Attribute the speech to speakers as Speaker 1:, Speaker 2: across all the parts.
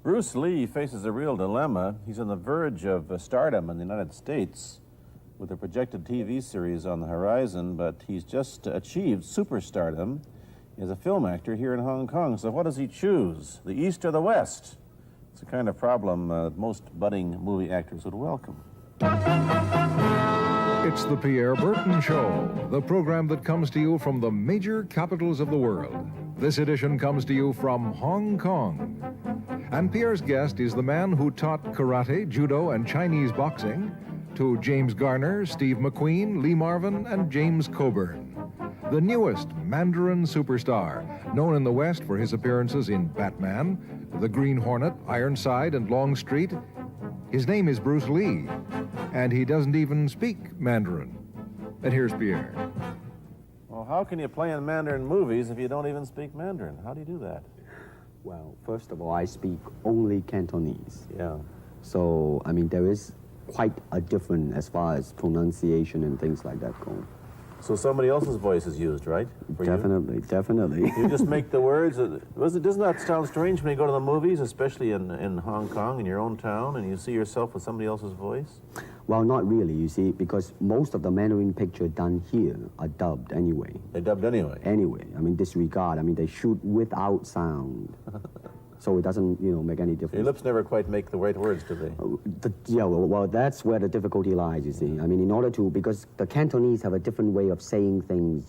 Speaker 1: Bruce Lee faces a real dilemma. He's on the verge of stardom in the United States with a projected TV series on the horizon, but he's just achieved superstardom as a film actor here in Hong Kong. So what does he choose, the East or the West? It's a kind of problem most budding movie actors would welcome.
Speaker 2: It's the Pierre Berton Show, the program that comes to you from the major capitals of the world. This edition comes to you from Hong Kong. And Pierre's guest is the man who taught karate, judo, and Chinese boxing to James Garner, Steve McQueen, Lee Marvin, and James Coburn. The newest Mandarin superstar, known in the West for his appearances in Batman, The Green Hornet, Ironside, and Longstreet. His name is Bruce Lee, and he doesn't even speak Mandarin. And here's Pierre.
Speaker 1: Well, how can you play in Mandarin movies if you don't even speak Mandarin? How do you do that?
Speaker 3: Well, first of all, I speak only Cantonese.
Speaker 1: Yeah.
Speaker 3: So, I mean, there is quite a difference as far as pronunciation and things like that go.
Speaker 1: So somebody else's voice is used, right? For
Speaker 3: Definitely, definitely.
Speaker 1: You just make the words. Doesn't that sound strange when you go to the movies, especially in Hong Kong, in your own town, and you see yourself with somebody else's voice?
Speaker 3: Well, not really, you see, because most of the Mandarin picture done here are dubbed anyway.
Speaker 1: They dubbed anyway?
Speaker 3: Anyway, I mean, disregard. I mean, they shoot without sound. So it doesn't, make any difference.
Speaker 1: Your lips never quite make the right words, do they?
Speaker 3: Well, that's where the difficulty lies, you see. I mean, in order to, because the Cantonese have a different way of saying things,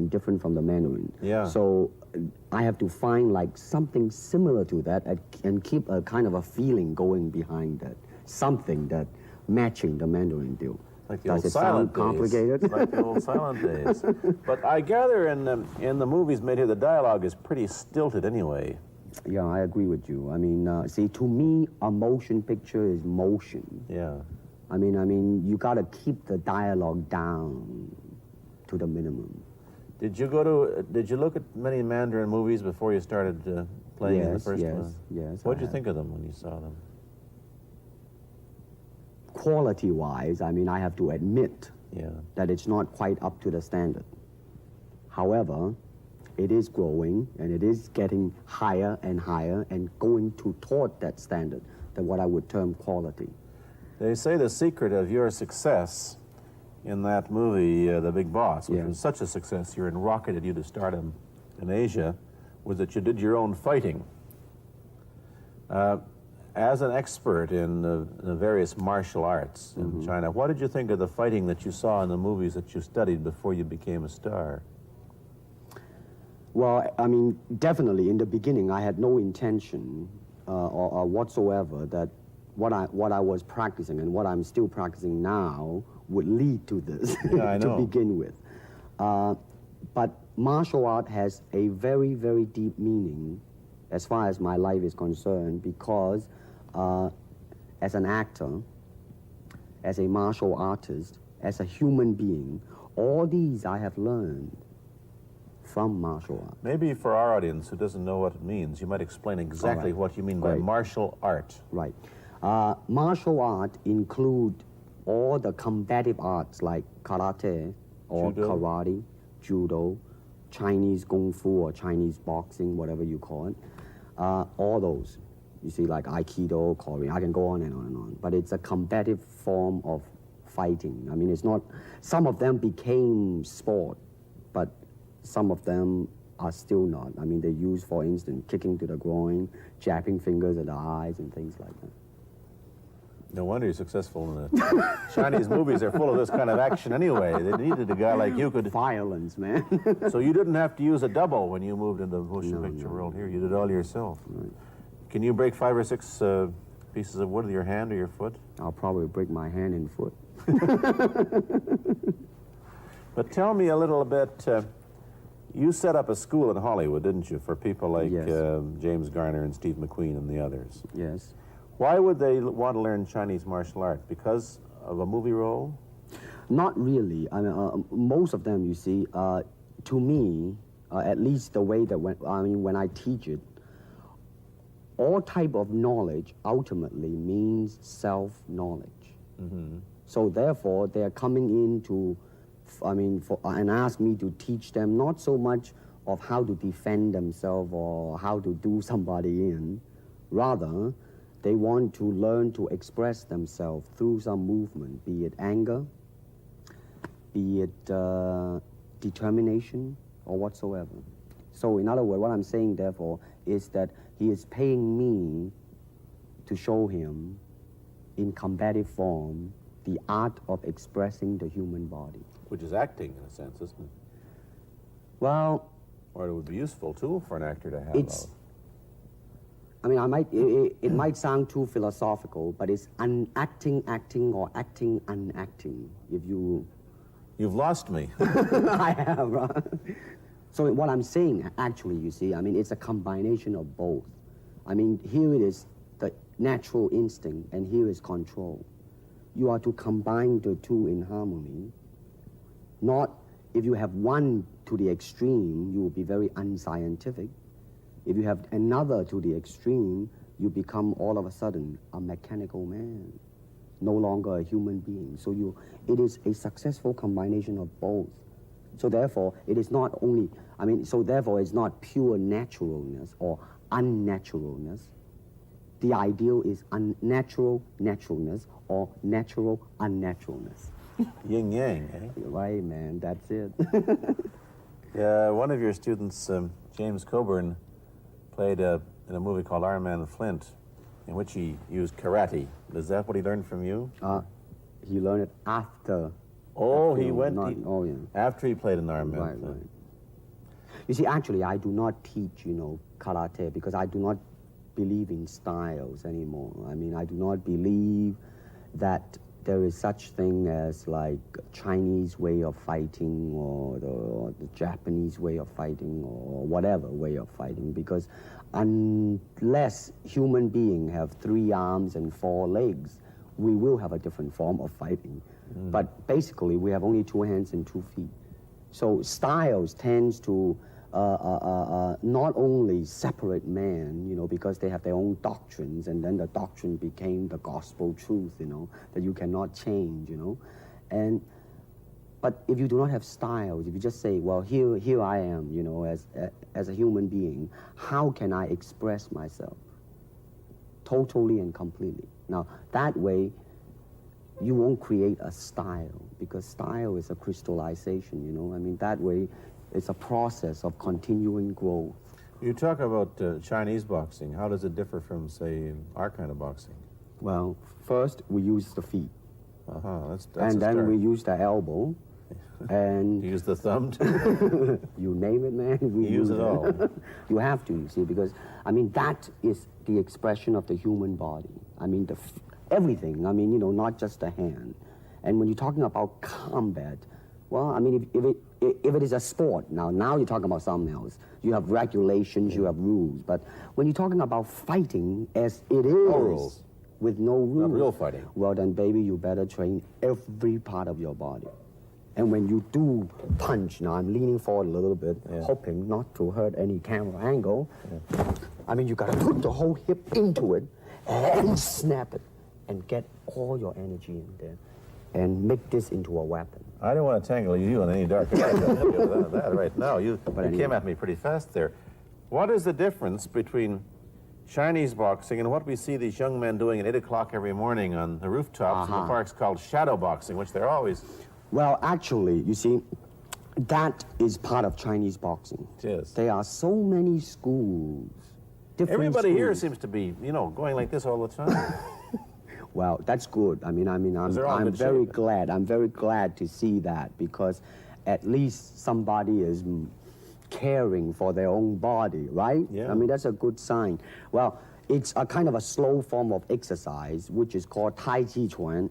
Speaker 3: different from the Mandarin.
Speaker 1: Yeah.
Speaker 3: So I have to find, like, something similar to that and keep a kind of a feeling going behind that. Something that matching the Mandarin deal.
Speaker 1: Like the
Speaker 3: Does
Speaker 1: old
Speaker 3: it
Speaker 1: silent
Speaker 3: sound complicated?
Speaker 1: days. Like the old silent days. But I gather in the movies made here, the dialogue is pretty stilted anyway.
Speaker 3: Yeah, I agree with you. I mean, see, to me, a motion picture is motion.
Speaker 1: Yeah.
Speaker 3: I mean, you got to keep the dialogue down to the minimum.
Speaker 1: Did you look at many Mandarin movies before you started playing in the first one?
Speaker 3: Yes.
Speaker 1: What did you think of them when you saw them?
Speaker 3: Quality-wise, I mean, I have to admit that it's not quite up to the standard. However, it is growing, and it is getting higher and higher and going toward that standard, that what I would term quality.
Speaker 1: They say the secret of your success in that movie, The Big Boss, which was such a success, you're rocketed you to stardom in Asia, was that you did your own fighting. As an expert in the various martial arts in China, what did you think of the fighting that you saw in the movies that you studied before you became a star?
Speaker 3: Well, I mean, definitely in the beginning, I had no intention or whatsoever that what I was practicing and what I'm still practicing now would lead to this to begin with. But martial art has a very, very deep meaning as far as my life is concerned, because as an actor, as a martial artist, as a human being, all these I have learned from martial art.
Speaker 1: Maybe for our audience who doesn't know what it means, you might explain exactly what you mean by martial art.
Speaker 3: Right. Martial art include all the combative arts like karate or karate, judo, Chinese kung fu or Chinese boxing, whatever you call it. All those. You see, like Aikido, Korean, I can go on and on and on. But it's a combative form of fighting. I mean, it's not, some of them became sport, but some of them are still not. I mean, they use, for instance, kicking to the groin, jabbing fingers at the eyes, and things like that.
Speaker 1: No wonder you're successful in the Chinese movies. They're full of this kind of action anyway. They needed a guy like you could...
Speaker 3: Violence, man.
Speaker 1: So you didn't have to use a double when you moved into the motion picture world here. You did it all yourself.
Speaker 3: Right.
Speaker 1: Can you break 5 or 6 pieces of wood with your hand or your foot?
Speaker 3: I'll probably break my hand and foot.
Speaker 1: But tell me a little bit... you set up a school in Hollywood, didn't you, for people like James Garner and Steve McQueen and the others?
Speaker 3: Yes.
Speaker 1: Why would they want to learn Chinese martial arts? Because of a movie role?
Speaker 3: Not really. I mean, most of them, you see, to me, at least the way that when I teach it, all type of knowledge ultimately means self-knowledge. So therefore, they're coming in to, and ask me to teach them not so much of how to defend themselves or how to do somebody in, Rather, they want to learn to express themselves through some movement, be it anger, be it determination, or whatsoever. So in other words, what I'm saying, therefore, is that he is paying me to show him in combative form the art of expressing the human body.
Speaker 1: Which is acting, in a sense, isn't it?
Speaker 3: Well,
Speaker 1: Or it would be useful, too, for an actor to have.
Speaker 3: it's, I mean, it might sound too philosophical, but it's acting or acting unacting, if you...
Speaker 1: You've lost me.
Speaker 3: I have, right? So what I'm saying, actually, you see, I mean, it's a combination of both. I mean, here it is the natural instinct, and here is control. You are to combine the two in harmony. Not, if you have one to the extreme, you will be very unscientific. If you have another to the extreme, you become all of a sudden a mechanical man, no longer a human being. So it is a successful combination of both. So therefore, it is not only, so therefore it's not pure naturalness or unnaturalness. The ideal is unnatural naturalness or natural unnaturalness.
Speaker 1: Yin yang, eh?
Speaker 3: Right, man, that's it.
Speaker 1: Yeah, one of your students, James Coburn, played in a movie called Iron Man Flint, in which he used karate. Is that what he learned from you?
Speaker 3: He learned it after.
Speaker 1: Oh, he
Speaker 3: no,
Speaker 1: went
Speaker 3: yeah.
Speaker 1: after he played in Iron Man
Speaker 3: Right,
Speaker 1: Flint.
Speaker 3: right. You see, actually, I do not teach, karate because I do not believe in styles anymore. I mean, I do not believe that there is such thing as like Chinese way of fighting or the Japanese way of fighting or whatever way of fighting, because unless human beings have 3 arms and 4 legs, we will have a different form of fighting. But basically, we have only 2 hands and 2 feet. So styles tends to not only separate man, because they have their own doctrines, and then the doctrine became the gospel truth, that you cannot change, But if you do not have styles, if you just say, well, here I am, as a human being, how can I express myself totally and completely? Now, that way, you won't create a style, because style is a crystallization, that way, it's a process of continuing growth.
Speaker 1: You talk about Chinese boxing. How does it differ from, say, our kind of boxing?
Speaker 3: Well, first we use the feet,
Speaker 1: That's
Speaker 3: and
Speaker 1: a
Speaker 3: then
Speaker 1: start.
Speaker 3: we use the elbow, and
Speaker 1: You use the thumb, too?
Speaker 3: you name it, man. We
Speaker 1: You use it all.
Speaker 3: You have to, you see, because that is the expression of the human body. Everything. Not just the hand. And when you're talking about combat, well, if it is a sport, now you're talking about something else. You have regulations, you have rules. But when you're talking about fighting as it is,
Speaker 1: rules.
Speaker 3: with no rules.
Speaker 1: Not real fighting.
Speaker 3: Well, then, baby, you better train every part of your body. And when you do punch, now I'm leaning forward a little bit, hoping not to hurt any camera angle. You gotta put the whole hip into it and snap it and get all your energy in there and make this into a weapon.
Speaker 1: I don't want to tangle you in any dark area. I'll help you with that right now. You
Speaker 3: anyway.
Speaker 1: came at me pretty fast there. What is the difference between Chinese boxing and what we see these young men doing at 8 o'clock every morning on the rooftops in the parks called shadow boxing, which they're always...
Speaker 3: Well, actually, you see, that is part of Chinese boxing.
Speaker 1: It is.
Speaker 3: There are so many schools, different
Speaker 1: Everybody here
Speaker 3: schools.
Speaker 1: seems to be, going like this all the time.
Speaker 3: Well, that's good.
Speaker 1: they're all
Speaker 3: I'm
Speaker 1: good
Speaker 3: very
Speaker 1: shape.
Speaker 3: glad. I'm very glad to see that, because at least somebody is caring for their own body, right?
Speaker 1: Yeah.
Speaker 3: That's a good sign. Well, it's a kind of a slow form of exercise, which is called Tai Chi Chuan.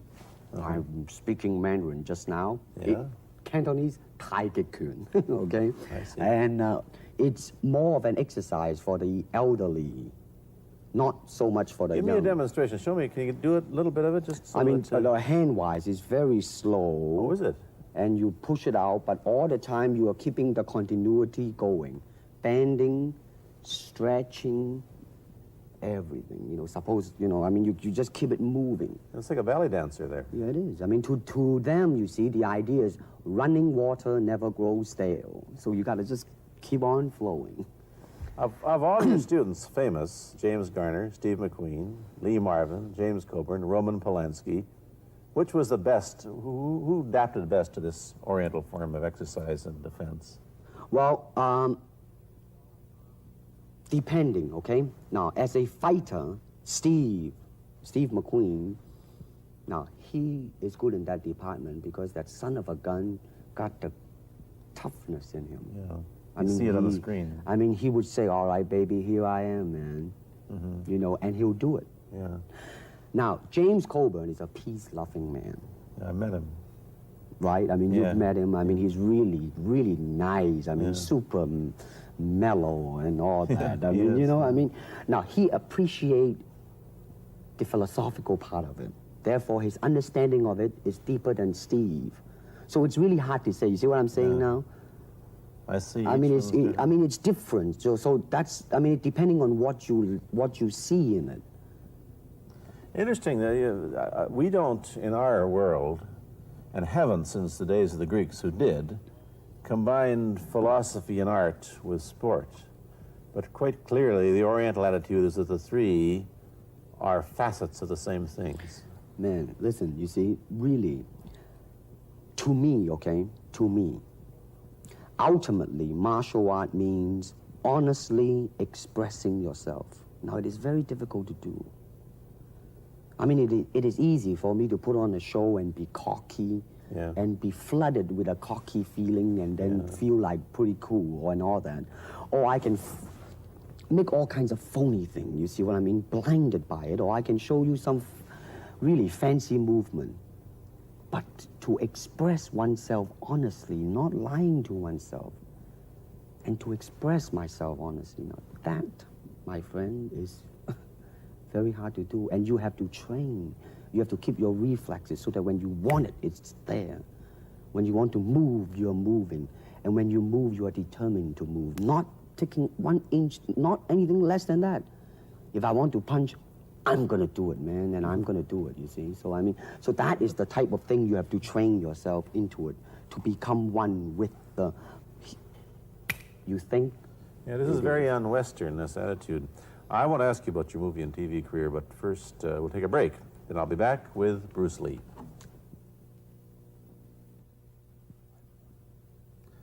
Speaker 3: I'm speaking Mandarin just now.
Speaker 1: Yeah.
Speaker 3: Cantonese, Tai Chi Kun, okay?
Speaker 1: I see.
Speaker 3: And it's more of an exercise for the elderly, not so much for the
Speaker 1: Give me
Speaker 3: young.
Speaker 1: a demonstration. Show me. Can you do it a little bit of it? Just so that,
Speaker 3: hand-wise, it's very slow.
Speaker 1: Oh, is it?
Speaker 3: And you push it out, but all the time you are keeping the continuity going. Bending, stretching, everything. You just keep it moving.
Speaker 1: It's like a ballet dancer there.
Speaker 3: Yeah, it is. To them, you see, the idea is running water never grows stale. So you got to just keep on flowing.
Speaker 1: Of all your students, famous, James Garner, Steve McQueen, Lee Marvin, James Coburn, Roman Polanski, which was the best, who adapted best to this Oriental form of exercise and defense?
Speaker 3: Well, depending, okay? Now, as a fighter, Steve McQueen, now, he is good in that department because that son of a gun got the toughness in him.
Speaker 1: Yeah.
Speaker 3: I mean,
Speaker 1: see it on the screen.
Speaker 3: I mean, he would say, all right, baby, here I am, man. You know, and he'll do it.
Speaker 1: Yeah.
Speaker 3: Now, James Coburn is a peace-loving man,
Speaker 1: I met him.
Speaker 3: right? I mean,
Speaker 1: Yeah.
Speaker 3: you've met him. I mean, he's really, really nice. I mean,
Speaker 1: Yeah.
Speaker 3: super mellow and all that. I
Speaker 1: He
Speaker 3: mean, you
Speaker 1: is,
Speaker 3: know,
Speaker 1: yeah.
Speaker 3: I mean, now, he appreciates the philosophical part of it. Therefore, his understanding of it is deeper than Steve. So it's really hard to say. You see what I'm saying
Speaker 1: Yeah.
Speaker 3: now?
Speaker 1: I see.
Speaker 3: I mean,
Speaker 1: each
Speaker 3: it's
Speaker 1: one's different.
Speaker 3: I mean, it's different. So that's, I mean, depending on what you see in it.
Speaker 1: Interesting that we don't, in our world, and haven't since the days of the Greeks who did, combine philosophy and art with sport. But quite clearly, the Oriental attitude is that the three are facets of the same things.
Speaker 3: Man, listen, you see, really, to me, okay, to me, ultimately, martial art means honestly expressing yourself. Now, it is very difficult to do. I mean, it is easy for me to put on a show and be cocky
Speaker 1: Yeah.
Speaker 3: and be flooded with a cocky feeling and then feel like pretty cool and all that. Or I can make all kinds of phony things, you see what I mean? Blinded by it. Or I can show you some really fancy movement. But to express oneself honestly, not lying to oneself, and to express myself honestly, now that, my friend, is very hard to do. And you have to train. You have to keep your reflexes so that when you want it, it's there. When you want to move, you're moving. And when you move, you are determined to move. Not taking 1 inch, not anything less than that. If I want to punch, I'm gonna do it, man, and I'm gonna do it, you see? So I mean, so that is the type of thing you have to train yourself into it, to become one with the, you think?
Speaker 1: Yeah, this is very un-Western, this attitude. I want to ask you about your movie and TV career, but first we'll take a break. Then I'll be back with Bruce Lee.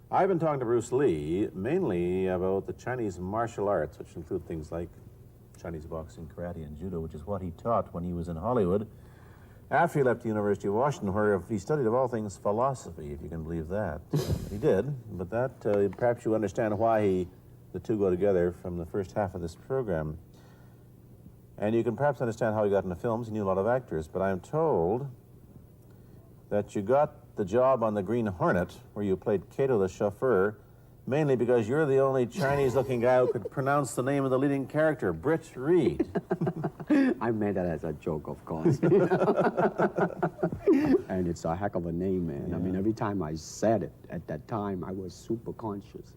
Speaker 1: I've been talking to Bruce Lee mainly about the Chinese martial arts, which include things like Chinese boxing, karate, and judo, which is what he taught when he was in Hollywood. After he left the University of Washington, where he studied, of all things, philosophy, if you can believe that. He did, but that, perhaps you understand why the two go together from the first half of this program. And you can perhaps understand how he got into films. He knew a lot of actors, but I'm told that you got the job on the Green Hornet, where you played Kato the chauffeur, mainly because you're the only Chinese-looking guy who could pronounce the name of the leading character, Britt Reed.
Speaker 3: I meant that as a joke, of course. And it's a heck of a name, man.
Speaker 1: Yeah.
Speaker 3: I mean, every time I said it at that time, I was super conscious.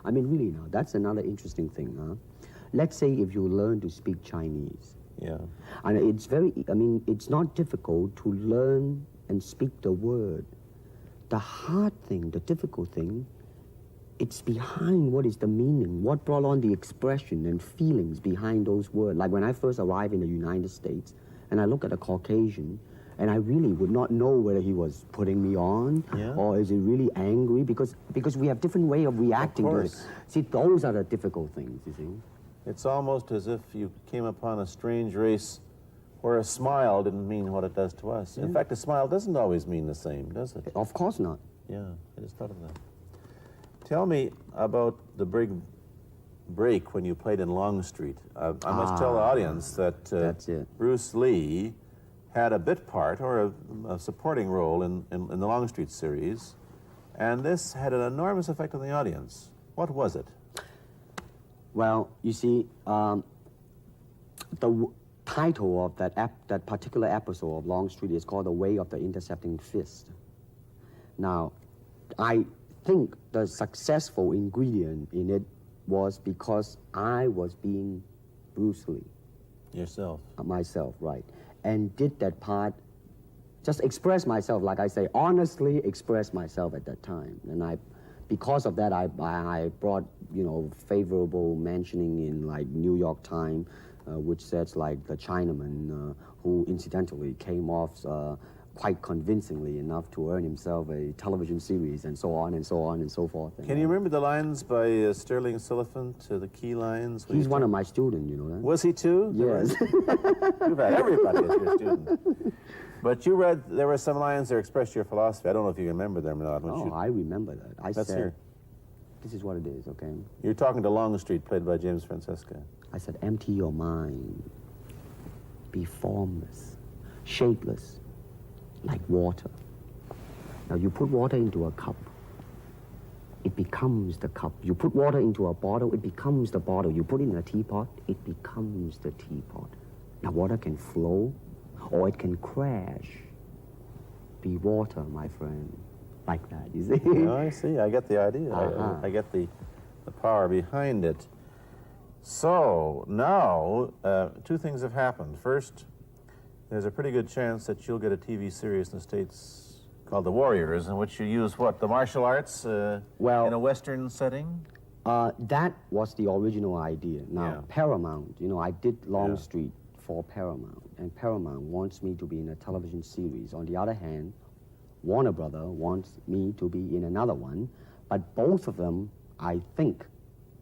Speaker 3: I mean, really now, that's another interesting thing, huh? Let's say if you learn to speak Chinese.
Speaker 1: Yeah.
Speaker 3: And it's very, I mean, it's not difficult to learn and speak the word. The hard thing, the difficult thing, it's behind what is the meaning, what brought on the expression and feelings behind those words. Like when I first arrived in the United States, and I look at a Caucasian, and I really would not know whether he was putting me on,
Speaker 1: Yeah.
Speaker 3: or is he really angry, because we have different way of reacting to it.
Speaker 1: course.
Speaker 3: See, those are the difficult things, you see.
Speaker 1: It's almost as if you came upon a strange race where a smile didn't mean what it does to us. In fact, a smile doesn't always mean the same, does it?
Speaker 3: Of course not.
Speaker 1: Yeah, I just thought of that. Tell me about the big break when you played in Longstreet. I must tell the audience that
Speaker 3: That's it.
Speaker 1: Bruce Lee had a bit part or a supporting role in the Longstreet series, and this had an enormous effect on the audience. What was it?
Speaker 3: Well, you see, title of that particular episode of Longstreet is called The Way of the Intercepting Fist. Now, I think the successful ingredient in it was because I was being Bruce Lee,
Speaker 1: Yourself.
Speaker 3: myself, right, and did that part, just express myself, like I say, honestly express myself at that time. And I because of that, I brought, you know, favorable mentioning in like New York Times, which says like the Chinaman who incidentally came off quite convincingly enough to earn himself a television series and so on and so on and so forth.
Speaker 1: Can you remember the lines by Sterling Siliphant, the key lines?
Speaker 3: He's one of my students, you know that?
Speaker 1: Was he too?
Speaker 3: Yes.
Speaker 1: You've had everybody as your student. But you read, there were some lines that expressed your philosophy. I don't know if you remember them or not.
Speaker 3: Oh, I remember that. I
Speaker 1: Let's
Speaker 3: said,
Speaker 1: hear.
Speaker 3: this is what it is, okay?
Speaker 1: You're talking to Longstreet, played by James Francesca.
Speaker 3: I said, empty your mind. Be formless, shapeless, like water. Now you put water into a cup, it becomes the cup. You put water into a bottle, it becomes the bottle. You put it in a teapot, it becomes the teapot. Now water can flow or it can crash. Be water, my friend. Like that, you see?
Speaker 1: No, I see. I get the idea.
Speaker 3: Uh-huh.
Speaker 1: I get the power behind it. So now, two things have happened. First, there's a pretty good chance that you'll get a TV series in the States called The Warriors, in which you use what, the martial arts
Speaker 3: Well,
Speaker 1: in a Western setting?
Speaker 3: That was the original idea. Now,
Speaker 1: Yeah.
Speaker 3: Paramount, you know, I did Longstreet for Paramount, and Paramount wants me to be in a television series. On the other hand, Warner Brother wants me to be in another one, but both of them, I think,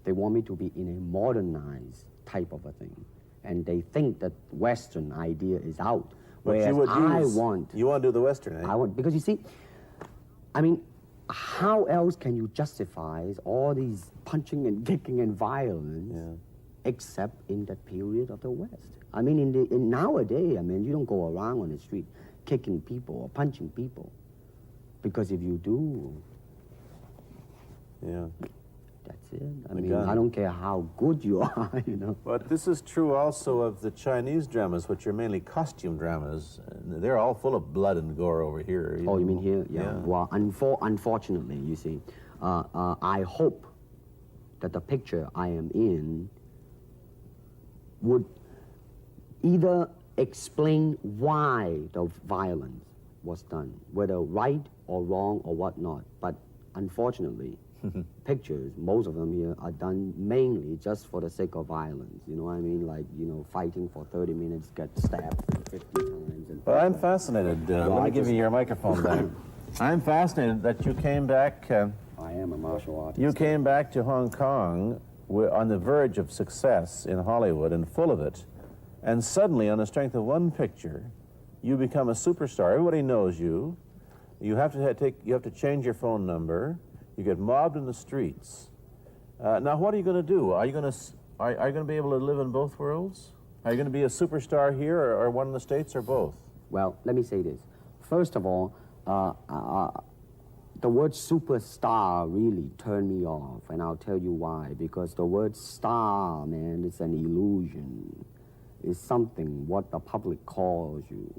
Speaker 3: they want me to be in a modernized type of a thing. And they think that Western idea is out.
Speaker 1: But
Speaker 3: Whereas
Speaker 1: you would use,
Speaker 3: I want...
Speaker 1: You want to do the Western, eh?
Speaker 3: I want, because you see, I mean, how else can you justify all these punching and kicking and violence except in that period of the West? I mean, in nowadays, I mean, you don't go around on the street kicking people or punching people. Because if you do, that's it. I mean,
Speaker 1: gun.
Speaker 3: I don't care how good you are, you know.
Speaker 1: But this is true also of the Chinese dramas, which are mainly costume dramas. They're all full of blood and gore over here.
Speaker 3: Oh, you mean here? Yeah.
Speaker 1: Yeah.
Speaker 3: Well, unfortunately, you see, I hope that the picture I am in would either explain why the violence was done, whether right or wrong or whatnot. But unfortunately, pictures, most of them here, are done mainly just for the sake of violence. You know what I mean? Like, you know, fighting for 30 minutes, get stabbed 50 times. And
Speaker 1: Well, I'm fascinated. Let me give you your microphone back. I'm fascinated that you came back.
Speaker 3: I am a martial artist.
Speaker 1: You came back to Hong Kong on the verge of success in Hollywood and full of it, and suddenly, on the strength of one picture, you become a superstar. Everybody knows you. You have to change your phone number. You get mobbed in the streets. Now, what are you going to do? Are you going to be able to live in both worlds? Are you going to be a superstar here, or one in the States, or both?
Speaker 3: Well, let me say this. First of all, the word superstar really turned me off, and I'll tell you why. Because the word star, man, is an illusion. It's something what the public calls you.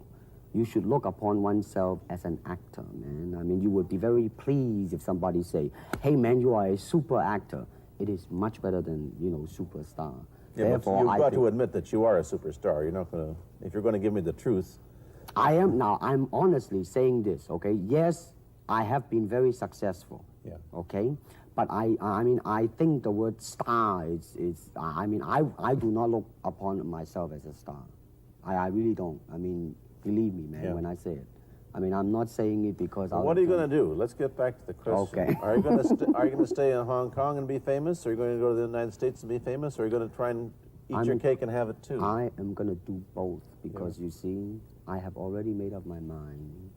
Speaker 3: You should look upon oneself as an actor, man. I mean, you would be very pleased if somebody say, hey, man, you are a super actor. It is much better than, you know, superstar.
Speaker 1: Yeah, but you've got to admit that you are a superstar. You're not going to, if you're going to give me the truth.
Speaker 3: I'm honestly saying this, okay? Yes, I have been very successful.
Speaker 1: Yeah.
Speaker 3: Okay? But I mean, I think the word star I mean, I do not look upon myself as a star. I really don't. I mean, believe me, man, when I say it. I mean, I'm not saying it because
Speaker 1: What are you going to do? Let's get back to the question.
Speaker 3: Okay.
Speaker 1: Are you going to stay in Hong Kong and be famous? Or are you going to go to the United States and be famous? Or are you going to try and eat your cake and have it too?
Speaker 3: I am going to do both because, you see, I have already made up my mind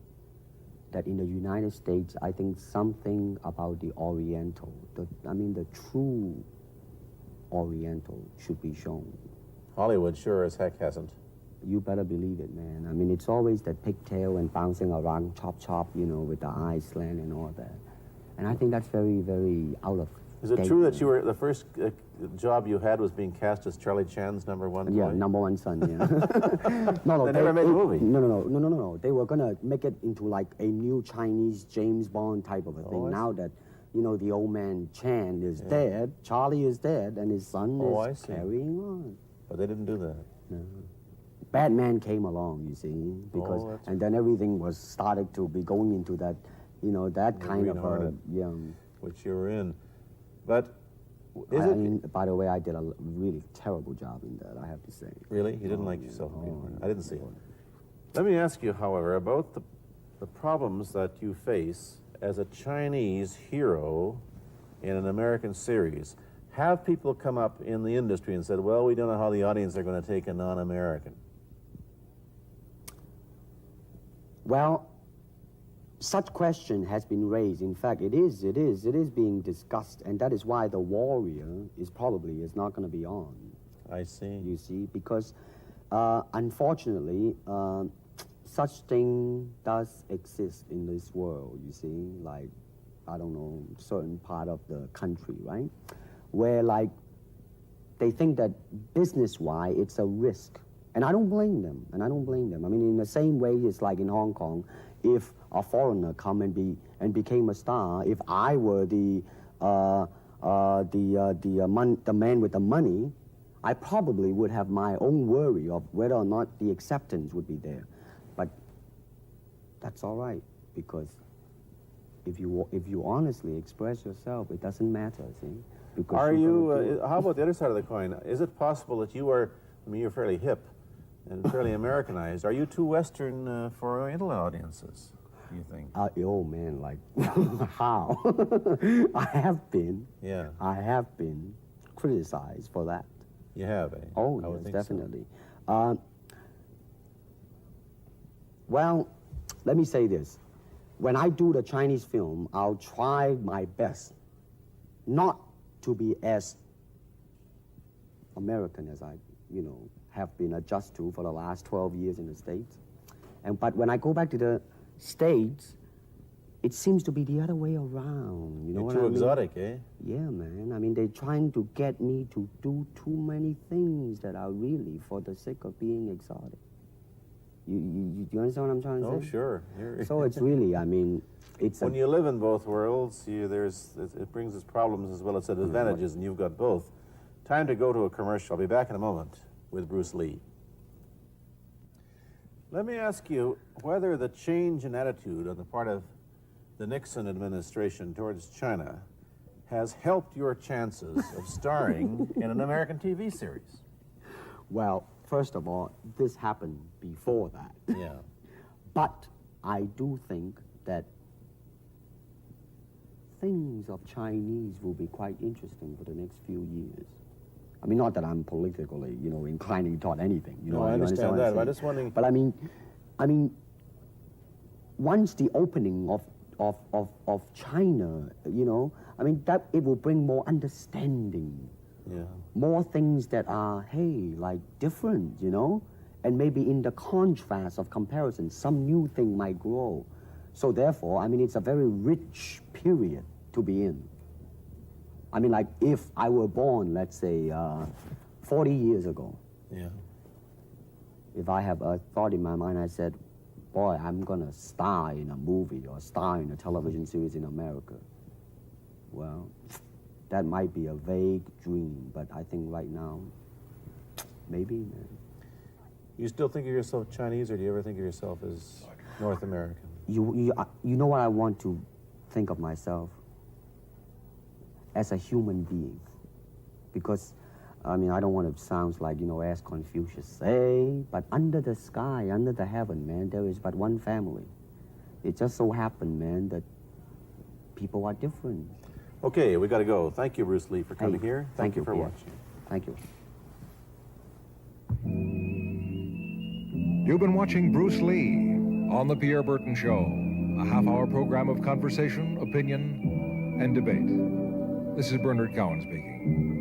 Speaker 3: that in the United States, I think something about the Oriental, the true Oriental should be shown.
Speaker 1: Hollywood sure as heck hasn't.
Speaker 3: You better believe it, man. I mean, it's always that pigtail and bouncing around, chop, you know, with the eyes slant and all that. And I think that's very, very out of
Speaker 1: Is it
Speaker 3: date,
Speaker 1: true that
Speaker 3: man.
Speaker 1: you were the first job you had was being cast as Charlie Chan's number one boy?
Speaker 3: Yeah, number one son, yeah. No,
Speaker 1: They never made the movie.
Speaker 3: No. They were gonna make it into like a new Chinese James Bond type of a thing.
Speaker 1: I see.
Speaker 3: Now that, you know, the old man Chan is dead, Charlie is dead, and his son
Speaker 1: I
Speaker 3: is
Speaker 1: see.
Speaker 3: carrying on.
Speaker 1: But they didn't do that.
Speaker 3: No. Batman came along, you see, because
Speaker 1: that's
Speaker 3: and then everything was started to be going into that, you know, that kind of
Speaker 1: green-hearted. which you were in. But
Speaker 3: I mean, by the way, I did a really terrible job in that, I have to say.
Speaker 1: Really? You didn't like yourself? I didn't see it. Let me ask you, however, about the problems that you face as a Chinese hero in an American series. Have people come up in the industry and said, well, we don't know how the audience are going to take a non-American?
Speaker 3: Well, such question has been raised. In fact, it is being discussed, and that is why The Warrior is not going to be on.
Speaker 1: I see.
Speaker 3: You see, because unfortunately, such thing does exist in this world. You see, like, I don't know, certain part of the country, right, where like they think that business-wise it's a risk, and I don't blame them. I mean, in the same way, it's like in Hong Kong, if a foreigner come and became a star, if I were the man with the money, I probably would have my own worry of whether or not the acceptance would be there. But that's all right, because if you honestly express yourself, it doesn't matter, see? Because
Speaker 1: Are you, how about the other side of the coin? Is it possible that you are, I mean, you're fairly hip and fairly Americanized. Are you too Western for Oriental audiences, do you think?
Speaker 3: Oh man, like, how? I have been criticized for that.
Speaker 1: You have, eh?
Speaker 3: Oh,
Speaker 1: I would
Speaker 3: yes,
Speaker 1: think so.
Speaker 3: definitely. Well, let me say this. When I do the Chinese film, I'll try my best not to be as American as I, have been adjusted to for the last 12 years in the States. But when I go back to the States, it seems to be the other way around. You know what I
Speaker 1: You're
Speaker 3: mean?
Speaker 1: too exotic, eh?
Speaker 3: Yeah, man. I mean, they're trying to get me to do too many things that are really for the sake of being exotic. You understand what I'm trying to say?
Speaker 1: Oh, sure.
Speaker 3: So it's really, I mean, it's
Speaker 1: when you live in both worlds, it brings its problems as well as its advantages, and you've got both. Time to go to a commercial. I'll be back in a moment with Bruce Lee. Let me ask you whether the change in attitude on the part of the Nixon administration towards China has helped your chances of starring in an American TV series.
Speaker 3: Well, first of all, this happened before that.
Speaker 1: Yeah.
Speaker 3: But I do think that things of Chinese will be quite interesting for the next few years. I mean, not that I'm politically, inclining toward anything.
Speaker 1: No, I understand that. I'm just wondering.
Speaker 3: But I mean, once the opening of China, I mean, that it will bring more understanding.
Speaker 1: Yeah.
Speaker 3: More things that are, like different, and maybe in the contrast of comparison, some new thing might grow. So therefore, I mean, it's a very rich period to be in. I mean, like if I were born, let's say, 40 years ago.
Speaker 1: Yeah.
Speaker 3: If I have a thought in my mind, I said, boy, I'm gonna star in a movie or star in a television series in America. Well, that might be a vague dream, but I think right now, maybe, man.
Speaker 1: You still think of yourself Chinese, or do you ever think of yourself as North American?
Speaker 3: You know what I want to think of myself? As a human being. Because, I mean, I don't want to sound like, as Confucius say, but under the sky, under the heaven, man, there is but one family. It just so happened, man, that people are different.
Speaker 1: Okay, we got to go. Thank you, Bruce Lee, for coming here. Thank you for
Speaker 3: Pierre.
Speaker 1: watching.
Speaker 3: Thank you.
Speaker 2: You've been watching Bruce Lee on The Pierre Burton Show, a half-hour program of conversation, opinion, and debate. This is Bernard Cowan speaking.